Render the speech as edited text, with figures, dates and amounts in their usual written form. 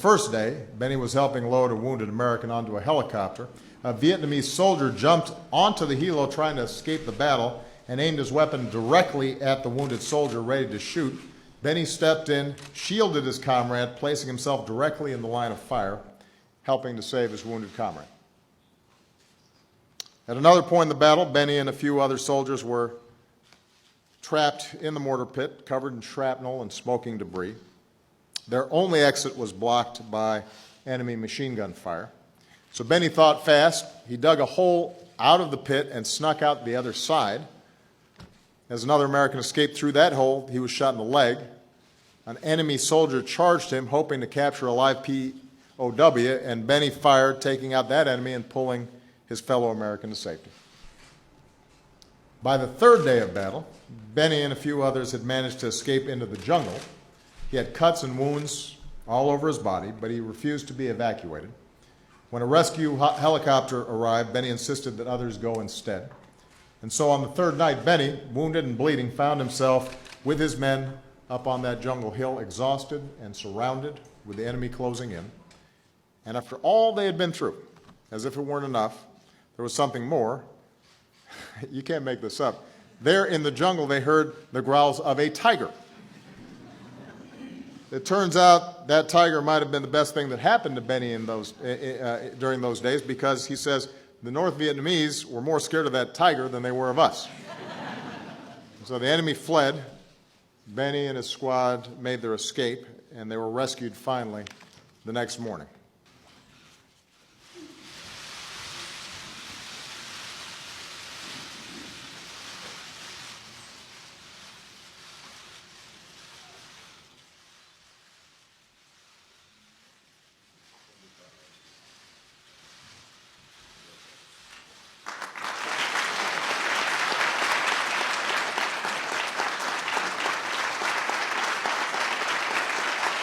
first day, Bennie was helping load a wounded American onto a helicopter. A Vietnamese soldier jumped onto the helo trying to escape the battle and aimed his weapon directly at the wounded soldier ready to shoot. Bennie stepped in, shielded his comrade, placing himself directly in the line of fire, helping to save his wounded comrade. At another point in the battle, Bennie and a few other soldiers were trapped in the mortar pit, covered in shrapnel and smoking debris. Their only exit was blocked by enemy machine gun fire. So Bennie thought fast. He dug a hole out of the pit and snuck out the other side. As another American escaped through that hole, he was shot in the leg. An enemy soldier charged him, hoping to capture a live POW, and Bennie fired, taking out that enemy and pulling his fellow American to safety. By the third day of battle, Bennie and a few others had managed to escape into the jungle. He had cuts and wounds all over his body, but he refused to be evacuated. When a rescue helicopter arrived, Bennie insisted that others go instead. And so on the third night, Bennie, wounded and bleeding, found himself with his men up on that jungle hill, exhausted and surrounded with the enemy closing in. And after all they had been through, as if it weren't enough, there was something more. You can't make this up. There in the jungle, they heard the growls of a tiger. It turns out that tiger might have been the best thing that happened to Bennie during those days, because he says the North Vietnamese were more scared of that tiger than they were of us. So the enemy fled. Bennie and his squad made their escape, and they were rescued finally the next morning.